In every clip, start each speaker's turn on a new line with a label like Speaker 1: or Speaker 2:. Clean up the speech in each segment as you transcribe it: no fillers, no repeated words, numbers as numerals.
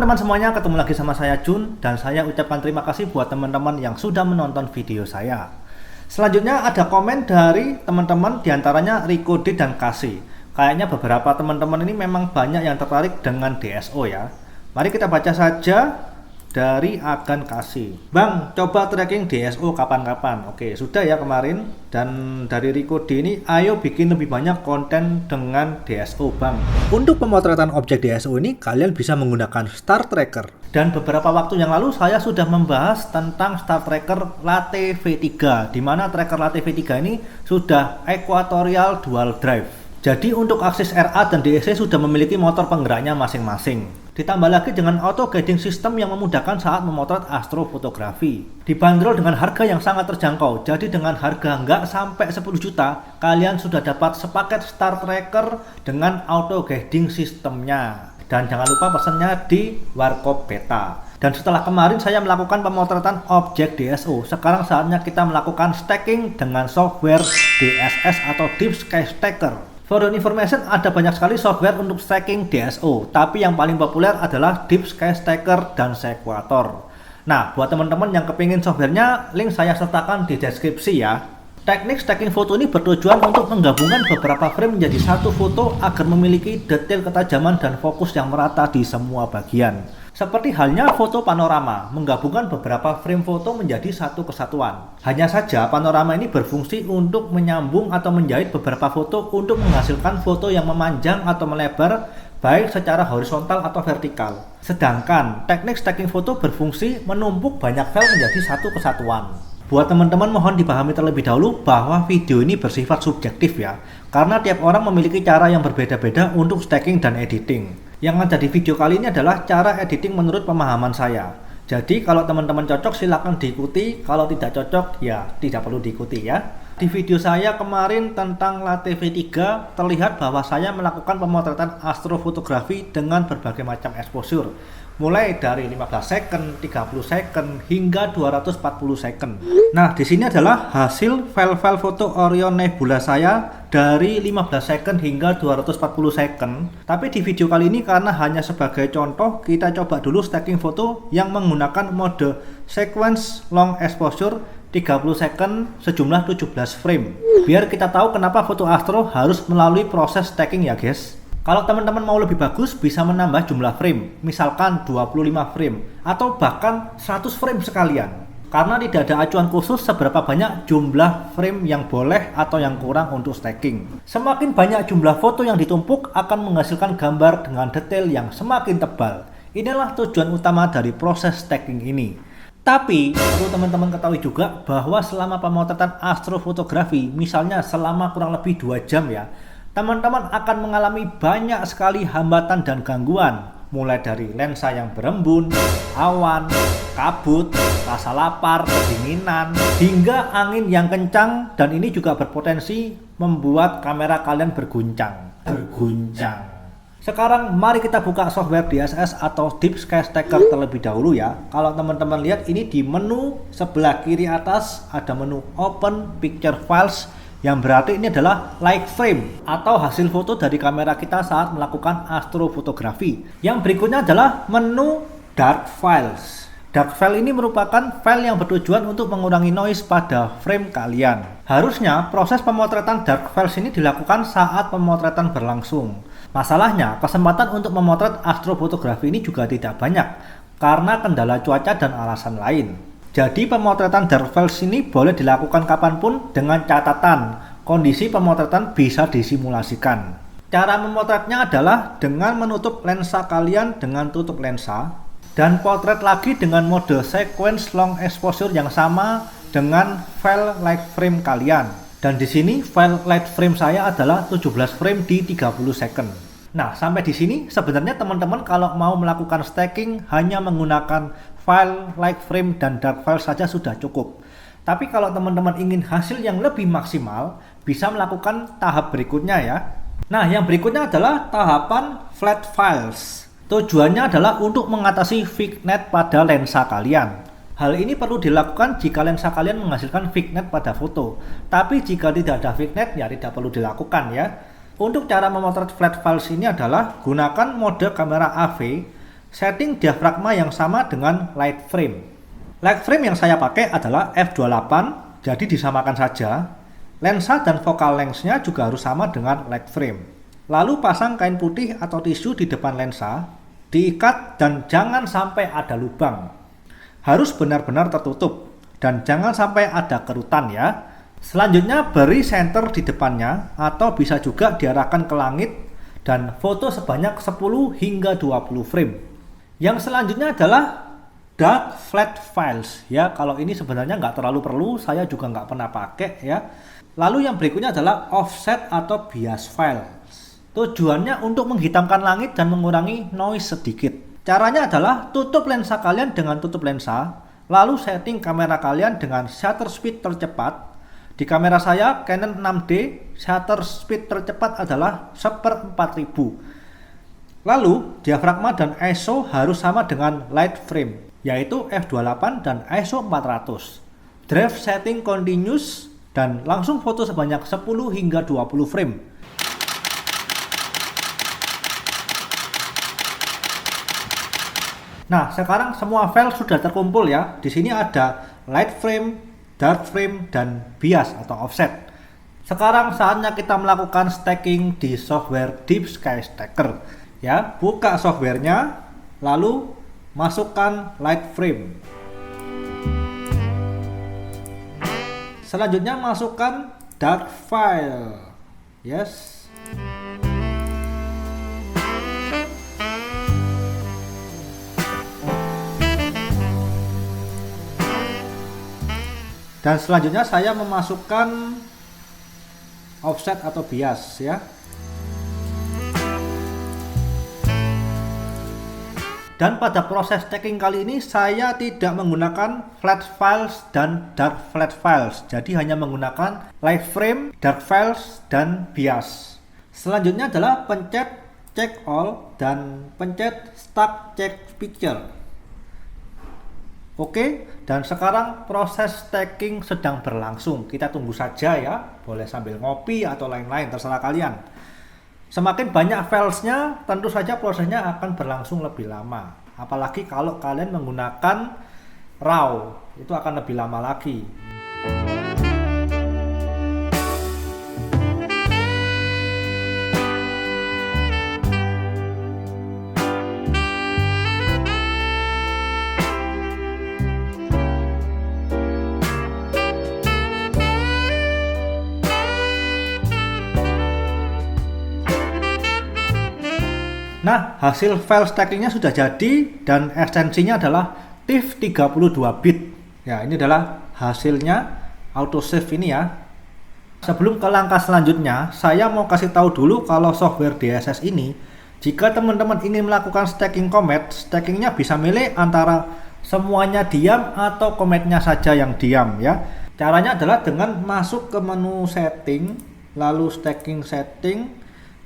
Speaker 1: teman-teman semuanya, ketemu lagi sama saya Jun, dan saya ucapkan terima kasih buat teman-teman yang sudah menonton video saya. Selanjutnya ada komen dari teman-teman, diantaranya Riko D dan Kasih. Kayaknya beberapa teman-teman ini memang banyak yang tertarik dengan DSO ya. Mari kita baca saja dari Agan Kasih. Bang, coba tracking DSO kapan-kapan. Oke, sudah ya kemarin. Dan dari Riko D ini, ayo bikin lebih banyak konten dengan DSO Bang. Untuk pemotretan objek DSO ini, kalian bisa menggunakan Star Tracker. Dan beberapa waktu yang lalu saya sudah membahas tentang Star Tracker Latte V3, di mana tracker Latte V3 ini sudah equatorial dual drive. Jadi untuk aksis RA dan DSC sudah memiliki motor penggeraknya masing-masing. Ditambah lagi dengan auto guiding system yang memudahkan saat memotret astrofotografi. Dibanderol dengan harga yang sangat terjangkau. Jadi dengan harga nggak sampai 10 juta, kalian sudah dapat sepaket Star Tracker dengan auto guiding systemnya. Dan jangan lupa pesannya di Warkop Beta. Dan setelah kemarin saya melakukan pemotretan objek DSO, sekarang saatnya kita melakukan stacking dengan software DSS atau Deep Sky Stacker. For your information, ada banyak sekali software untuk stacking DSO, tapi yang paling populer adalah Deep Sky Stacker dan Sequator. Nah, buat teman-teman yang kepingin softwarenya, link saya sertakan di deskripsi ya. Teknik stacking foto ini bertujuan untuk menggabungkan beberapa frame menjadi satu foto agar memiliki detail ketajaman dan fokus yang merata di semua bagian. Seperti halnya foto panorama, menggabungkan beberapa frame foto menjadi satu kesatuan. Hanya saja panorama ini berfungsi untuk menyambung atau menjahit beberapa foto untuk menghasilkan foto yang memanjang atau melebar baik secara horizontal atau vertikal. Sedangkan teknik stacking foto berfungsi menumpuk banyak file menjadi satu kesatuan. Buat teman-teman mohon dipahami terlebih dahulu bahwa video ini bersifat subjektif ya, karena tiap orang memiliki cara yang berbeda-beda untuk stacking dan editing. Yang ada di video kali ini adalah cara editing menurut pemahaman saya. Jadi kalau teman-teman cocok silahkan diikuti, kalau tidak cocok ya tidak perlu diikuti ya. Di video saya kemarin tentang Latte V3 terlihat bahwa saya melakukan pemotretan astrofotografi dengan berbagai macam exposure. Mulai dari 15 second, 30 second, hingga 240 second. Nah, di sini adalah hasil file-file foto Orion Nebula saya dari 15 second hingga 240 second. Tapi di video kali ini karena hanya sebagai contoh, kita coba dulu stacking foto yang menggunakan mode sequence long exposure 30 second sejumlah 17 frame. Biar kita tahu kenapa foto astro harus melalui proses stacking ya guys. Kalau teman-teman mau lebih bagus bisa menambah jumlah frame, misalkan 25 frame atau bahkan 100 frame sekalian. Karena tidak ada acuan khusus seberapa banyak jumlah frame yang boleh atau yang kurang untuk stacking. Semakin banyak jumlah foto yang ditumpuk akan menghasilkan gambar dengan detail yang semakin tebal. Inilah tujuan utama dari proses stacking ini. Tapi perlu teman-teman ketahui juga bahwa selama pemotretan astrofotografi, misalnya selama kurang lebih 2 jam ya, teman-teman akan mengalami banyak sekali hambatan dan gangguan, mulai dari lensa yang berembun, awan, kabut, rasa lapar, kedinginan, hingga angin yang kencang, dan ini juga berpotensi membuat kamera kalian berguncang. Sekarang mari kita buka software DSS atau Deep Sky Stacker terlebih dahulu ya. Kalau teman-teman lihat ini di menu sebelah kiri atas ada menu Open Picture Files, yang berarti ini adalah light frame atau hasil foto dari kamera kita saat melakukan astrofotografi. Yang berikutnya adalah menu Dark Files. Dark File ini merupakan file yang bertujuan untuk mengurangi noise pada frame kalian. Harusnya proses pemotretan Dark Files ini dilakukan saat pemotretan berlangsung. Masalahnya, kesempatan untuk memotret astrofotografi ini juga tidak banyak karena kendala cuaca dan alasan lain. Jadi pemotretan dark files ini boleh dilakukan kapanpun dengan catatan kondisi pemotretan bisa disimulasikan. Cara memotretnya adalah dengan menutup lensa kalian dengan tutup lensa dan potret lagi dengan mode sequence long exposure yang sama dengan file light frame kalian. Dan di sini file light frame saya adalah 17 frame di 30 second. Nah, sampai di sini sebenarnya teman-teman kalau mau melakukan stacking hanya menggunakan file light frame dan dark file saja sudah cukup. Tapi kalau teman-teman ingin hasil yang lebih maksimal, bisa melakukan tahap berikutnya ya. Nah, yang berikutnya adalah tahapan flat files. Tujuannya adalah untuk mengatasi vignette pada lensa kalian. Hal ini perlu dilakukan jika lensa kalian menghasilkan vignette pada foto. Tapi jika tidak ada vignette ya tidak perlu dilakukan ya. Untuk cara memotret flat files ini adalah gunakan mode kamera AV setting diafragma yang sama dengan light frame. Light frame yang saya pakai adalah f28, jadi disamakan saja. Lensa dan focal length-nya juga harus sama dengan light frame. Lalu pasang kain putih atau tisu di depan lensa, diikat dan jangan sampai ada lubang. Harus benar-benar tertutup dan jangan sampai ada kerutan ya. Selanjutnya beri senter di depannya atau bisa juga diarahkan ke langit dan foto sebanyak 10 hingga 20 frame. Yang selanjutnya adalah dark flat files ya. Kalau ini sebenarnya nggak terlalu perlu, saya juga nggak pernah pakai ya. Lalu yang berikutnya adalah offset atau bias file. Tujuannya untuk menghitamkan langit dan mengurangi noise sedikit. Caranya adalah tutup lensa kalian dengan tutup lensa, lalu setting kamera kalian dengan shutter speed tercepat. Di kamera saya Canon 6D, shutter speed tercepat adalah 1/4000. Lalu diafragma dan ISO harus sama dengan light frame, yaitu f28 dan ISO 400. Drive setting continuous dan langsung foto sebanyak 10 hingga 20 frame. Nah, sekarang semua file sudah terkumpul ya. Di sini ada light frame, dark frame, dan bias atau offset. Sekarang saatnya kita melakukan stacking di software Deep Sky Stacker. Ya, buka softwarenya, lalu masukkan light frame. Selanjutnya masukkan dark file. Yes. Dan selanjutnya saya memasukkan offset atau bias ya. Dan pada proses stacking kali ini saya tidak menggunakan flat files dan dark flat files. Jadi hanya menggunakan light frame, dark files, dan bias. Selanjutnya adalah pencet check all dan pencet stack check picture. Oke, dan sekarang proses stacking sedang berlangsung. Kita tunggu saja ya, boleh sambil ngopi atau lain-lain, terserah kalian. Semakin banyak filesnya, tentu saja prosesnya akan berlangsung lebih lama. Apalagi kalau kalian menggunakan RAW, itu akan lebih lama lagi. Nah, hasil file stackingnya sudah jadi dan ekstensinya adalah TIFF 32 bit. Ya, ini adalah hasilnya autosave ini ya. Sebelum ke langkah selanjutnya, saya mau kasih tahu dulu kalau software DSS ini, jika teman-teman ingin melakukan stacking comet, stackingnya bisa milih antara semuanya diam atau cometnya saja yang diam ya. Caranya adalah dengan masuk ke menu setting, lalu stacking setting.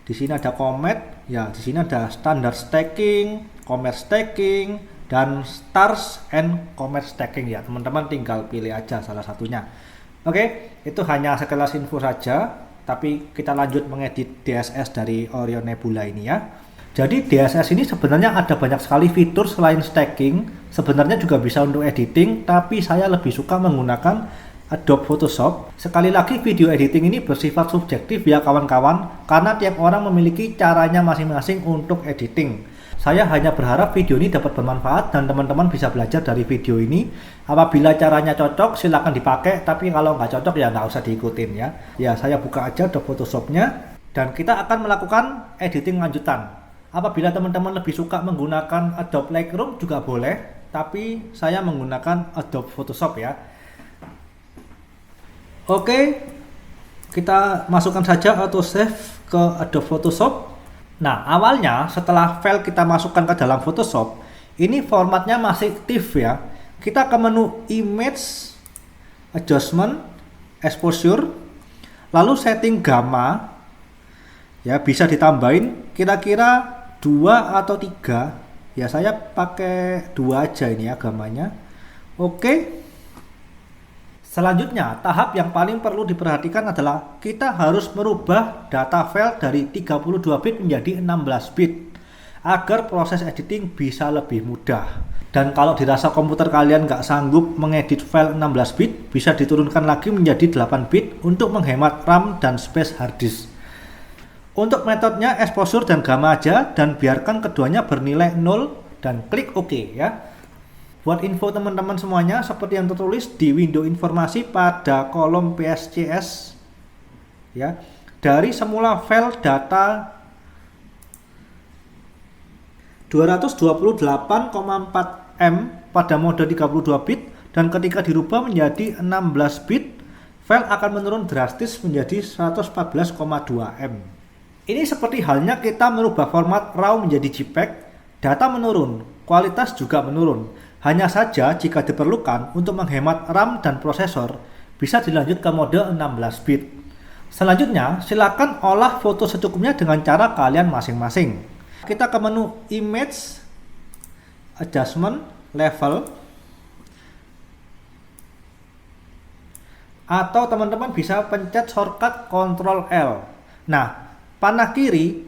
Speaker 1: Di sini ada comet, ya di sini ada standard stacking, comet stacking, dan stars and comet stacking ya. Teman-teman tinggal pilih aja salah satunya. Oke, itu hanya sekelas info saja, tapi kita lanjut mengedit DSS dari Orion Nebula ini ya. Jadi DSS ini sebenarnya ada banyak sekali fitur selain stacking, sebenarnya juga bisa untuk editing, tapi saya lebih suka menggunakan Adobe Photoshop. Sekali lagi video editing ini bersifat subjektif ya kawan-kawan, karena tiap orang memiliki caranya masing-masing untuk editing. Saya hanya berharap video ini dapat bermanfaat dan teman-teman bisa belajar dari video ini. Apabila caranya cocok silahkan dipakai, tapi kalau nggak cocok ya nggak usah diikutin ya. Ya saya buka aja Adobe Photoshopnya dan kita akan melakukan editing lanjutan. Apabila teman-teman lebih suka menggunakan Adobe Lightroom juga boleh, tapi saya menggunakan Adobe Photoshop ya. Oke, kita masukkan saja autosave ke Adobe Photoshop. Nah, awalnya setelah file kita masukkan ke dalam Photoshop, ini formatnya masih TIFF ya. Kita ke menu Image, Adjustment, Exposure, lalu setting gamma. Ya, bisa ditambahin kira-kira 2 atau 3. Ya, saya pakai 2 aja ini ya gammanya. Oke. Selanjutnya, tahap yang paling perlu diperhatikan adalah kita harus merubah data file dari 32 bit menjadi 16 bit. agar proses editing bisa lebih mudah. Dan kalau dirasa komputer kalian nggak sanggup mengedit file 16 bit, bisa diturunkan lagi menjadi 8 bit untuk menghemat RAM dan space hard disk. Untuk metodenya exposure dan gamma aja, dan biarkan keduanya bernilai 0 dan klik OK ya. Buat info teman-teman semuanya, seperti yang tertulis di window informasi pada kolom PSCS ya, dari semula file data 228,4 M pada mode 32 bit, dan ketika dirubah menjadi 16 bit, file akan menurun drastis menjadi 114,2 M. Ini seperti halnya kita merubah format RAW menjadi JPEG, data menurun, kualitas juga menurun. Hanya saja jika diperlukan untuk menghemat RAM dan prosesor, bisa dilanjut ke mode 16 bit. Selanjutnya, silakan olah foto secukupnya dengan cara kalian masing-masing. Kita ke menu Image, Adjustment, Level, atau teman-teman bisa pencet shortcut Ctrl L. Nah, panah kiri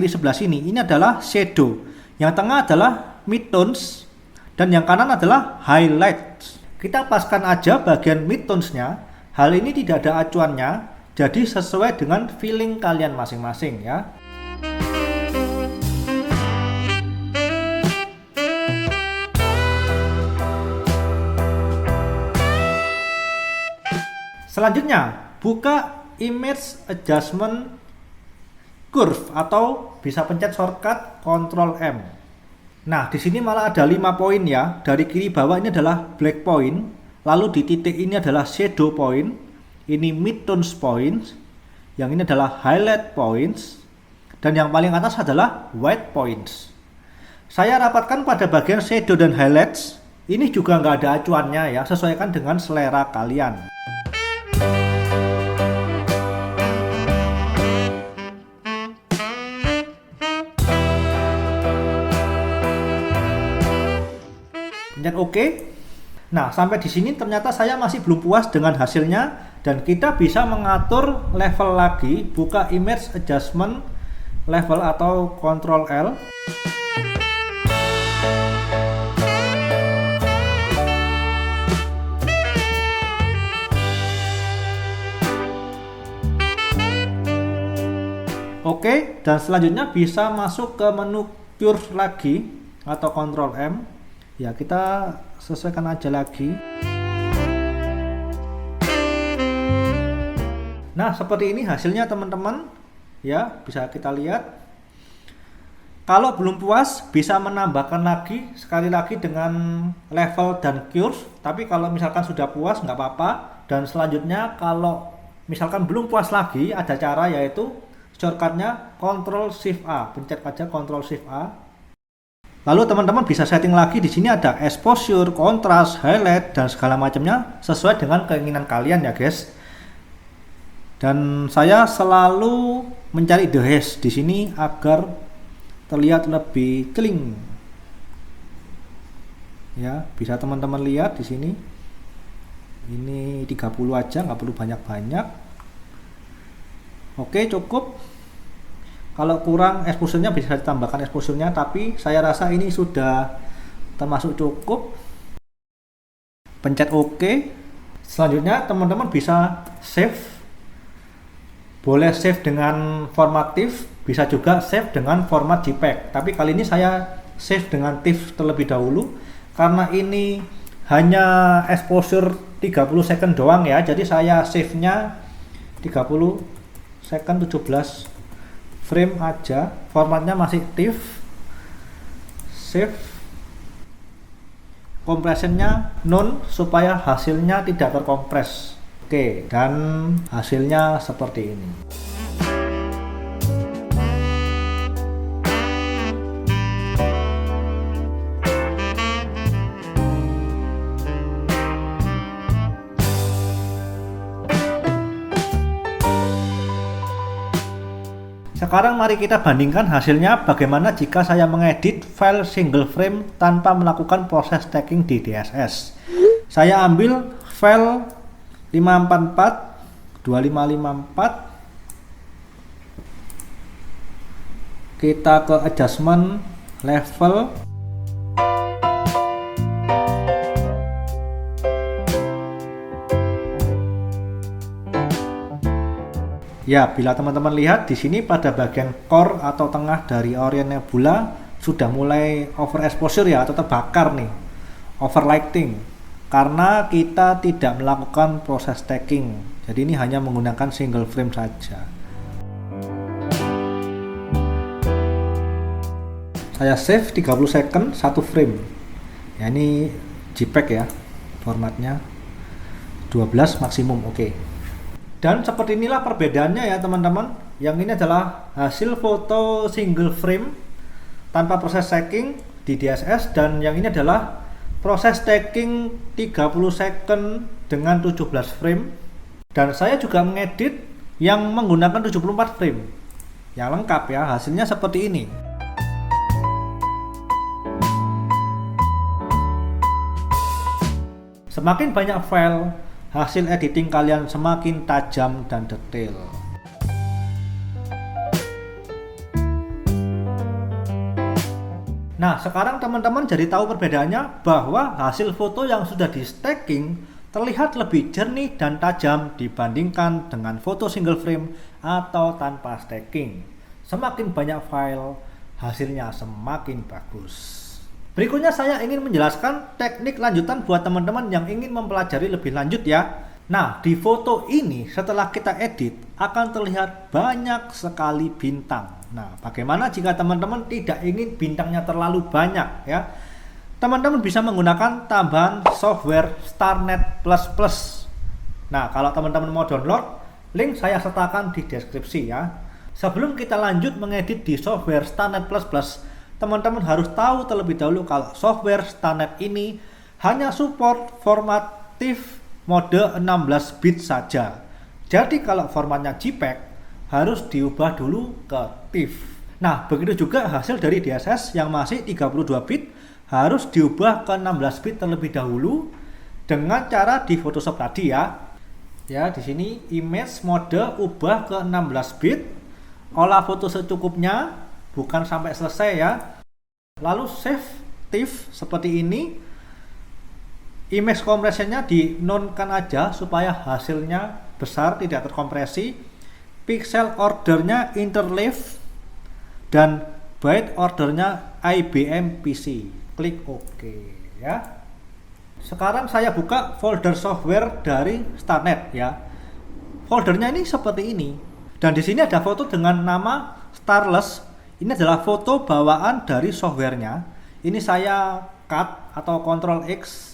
Speaker 1: sebelah sini, ini adalah shadow, yang tengah adalah midtones, dan yang kanan adalah highlight. Kita paskan aja bagian midtones-nya. Hal ini tidak ada acuannya, jadi sesuai dengan feeling kalian masing-masing ya. Selanjutnya, buka Image Adjustment Curve atau bisa pencet shortcut Ctrl M. Nah, di sini malah ada 5 poin ya. Dari kiri bawah ini adalah black point, lalu di titik ini adalah shadow point, ini midtones points, yang ini adalah highlight points, dan yang paling atas adalah white points. Saya rapatkan pada bagian shadow dan highlights. Ini juga nggak ada acuannya ya, sesuaikan dengan selera kalian. Pencet OK. Nah, sampai di sini ternyata saya masih belum puas dengan hasilnya, dan kita bisa mengatur level lagi. Buka Image Adjustment Level atau Ctrl L. Oke, dan selanjutnya bisa masuk ke menu Curve lagi atau Ctrl M. Ya, kita sesuaikan aja lagi. Nah, seperti ini hasilnya teman-teman. Ya, bisa kita lihat. Kalau belum puas, bisa menambahkan lagi sekali lagi dengan level dan curve. Tapi kalau misalkan sudah puas, nggak apa-apa. Dan selanjutnya kalau misalkan belum puas lagi, ada cara, yaitu shortcutnya Ctrl Shift A. Pencet aja Ctrl Shift A. Lalu teman-teman bisa setting lagi. Di sini ada exposure, kontras, highlight, dan segala macamnya sesuai dengan keinginan kalian ya guys. Dan saya selalu mencari the hash di sini agar terlihat lebih clean. Ya, bisa teman-teman lihat di sini. Ini 30 aja, nggak perlu banyak-banyak. Oke, cukup. Kalau kurang exposure-nya bisa ditambahkan exposure-nya, tapi saya rasa ini sudah termasuk cukup. Pencet OK. Selanjutnya teman-teman bisa save. Boleh save dengan format TIFF, bisa juga save dengan format JPEG. Tapi kali ini saya save dengan TIFF terlebih dahulu, karena ini hanya exposure 30 second doang ya. Jadi saya save-nya 30 second 17 frame aja, formatnya masih TIFF. Save, compressionnya none supaya hasilnya tidak terkompres. Oke, dan hasilnya seperti ini. Sekarang mari kita bandingkan hasilnya bagaimana jika saya mengedit file single frame tanpa melakukan proses stacking di DSS. Saya ambil file 544 2554 Kita ke adjustment level. Ya, bila teman-teman lihat di sini pada bagian core atau tengah dari Orion Nebula sudah mulai overexposure ya, atau terbakar nih, overlighting, karena kita tidak melakukan proses stacking. Jadi ini hanya menggunakan single frame saja. Saya save 30 second 1 frame. Ya, ini JPEG ya, formatnya 12 maksimum, oke. Dan seperti inilah perbedaannya ya teman-teman. Yang ini adalah hasil foto single frame tanpa proses stacking di DSS, dan yang ini adalah proses stacking 30 second dengan 17 frame. Dan saya juga mengedit yang menggunakan 74 frame. Yang lengkap ya, hasilnya seperti ini. Semakin banyak file, hasil editing kalian semakin tajam dan detail. Nah, sekarang teman-teman jadi tahu perbedaannya bahwa hasil foto yang sudah di stacking terlihat lebih jernih dan tajam dibandingkan dengan foto single frame atau tanpa stacking. Semakin banyak file, hasilnya semakin bagus. Berikutnya saya ingin menjelaskan teknik lanjutan buat teman-teman yang ingin mempelajari lebih lanjut ya. Nah, di foto ini setelah kita edit akan terlihat banyak sekali bintang. Nah, bagaimana jika teman-teman tidak ingin bintangnya terlalu banyak ya? Teman-teman bisa menggunakan tambahan software StarNet++. Nah, kalau teman-teman mau download, link saya sertakan di deskripsi ya. Sebelum kita lanjut mengedit di software StarNet++, teman-teman harus tahu terlebih dahulu kalau software StarNet ini hanya support format TIFF mode 16 bit saja. Jadi kalau formatnya JPEG harus diubah dulu ke TIFF. Nah, begitu juga hasil dari DSS yang masih 32 bit harus diubah ke 16 bit terlebih dahulu dengan cara di Photoshop tadi ya. Ya, di sini image mode ubah ke 16 bit, olah foto secukupnya, bukan sampai selesai ya. Lalu save TIFF seperti ini. Image compressionnya di-nonkan aja supaya hasilnya besar, tidak terkompresi. Pixel ordernya interleave dan byte ordernya IBM PC. Klik OK ya. Sekarang saya buka folder software dari StarNet ya. Foldernya ini seperti ini. Dan di sini ada foto dengan nama Starless. Ini adalah foto bawaan dari softwarenya. Ini saya cut atau Ctrl X.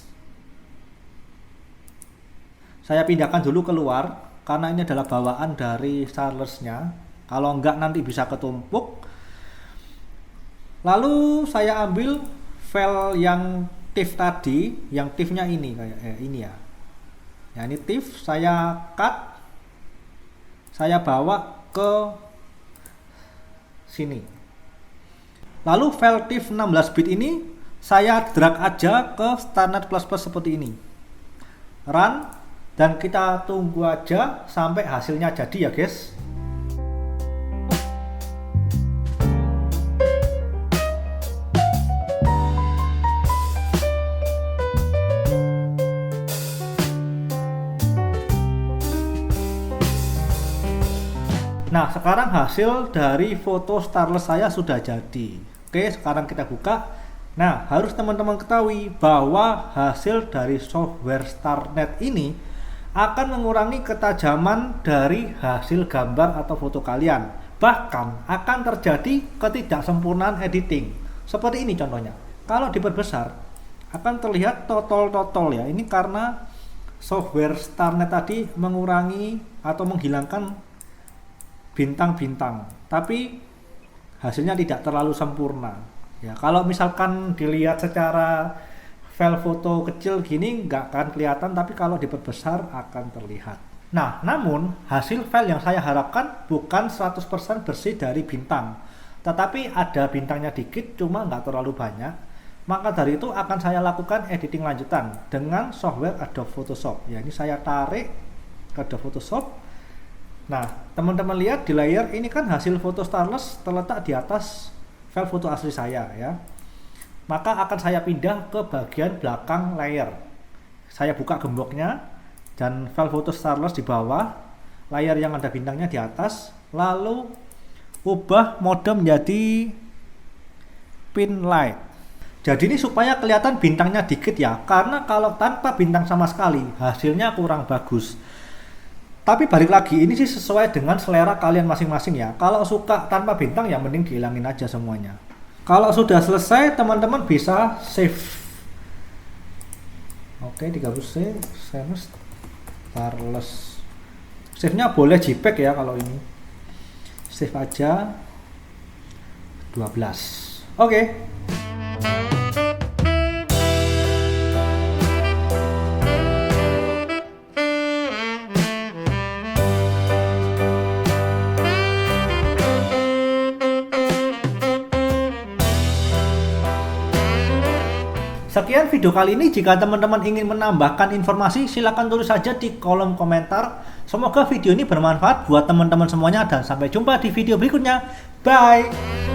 Speaker 1: Saya pindahkan dulu keluar karena ini adalah bawaan dari Starless-nya. Kalau enggak nanti bisa ketumpuk. Lalu saya ambil file yang TIFF tadi, yang TIFF-nya ini kayak ini ya. Ya, ini TIFF saya cut. Saya bawa ke sini. Lalu file TIFF 16 bit ini saya drag aja ke StarNet++ seperti ini. Run. Dan kita tunggu aja sampai hasilnya jadi ya guys. Nah, sekarang hasil dari foto Starless saya sudah jadi. Oke, sekarang kita buka. Nah, harus teman-teman ketahui bahwa hasil dari software StarNet ini akan mengurangi ketajaman dari hasil gambar atau foto kalian. Bahkan akan terjadi ketidaksempurnaan editing. Seperti ini contohnya. Kalau diperbesar akan terlihat totol-totol ya. Ini karena software StarNet tadi mengurangi atau menghilangkan bintang-bintang. Tapi hasilnya tidak terlalu sempurna. Ya, kalau misalkan dilihat secara file foto kecil gini nggak akan kelihatan, tapi kalau diperbesar akan terlihat. Nah, namun hasil file yang saya harapkan bukan 100% bersih dari bintang, tetapi ada bintangnya dikit, cuma nggak terlalu banyak. Maka dari itu akan saya lakukan editing lanjutan dengan software Adobe Photoshop. Ya, ini saya tarik ke Adobe Photoshop, Nah, teman-teman lihat di layar ini kan hasil foto Starless terletak di atas file foto asli saya ya. Maka akan saya pindah ke bagian belakang layar. Saya buka gemboknya dan file foto Starless di bawah, layar yang ada bintangnya di atas, lalu ubah mode menjadi pin light. Jadi ini supaya kelihatan bintangnya dikit ya, karena kalau tanpa bintang sama sekali hasilnya kurang bagus. Tapi balik lagi, ini sih sesuai dengan selera kalian masing-masing ya. Kalau suka tanpa bintang ya mending dihilangin aja semuanya. Kalau sudah selesai, teman-teman bisa save. Oke, 30C, Starless. Save-nya boleh JPEG ya kalau ini. Save aja 12. Oke. Sekian video kali ini. Jika teman-teman ingin menambahkan informasi, silahkan tulis saja di kolom komentar. Semoga video ini bermanfaat buat teman-teman semuanya dan sampai jumpa di video berikutnya. Bye!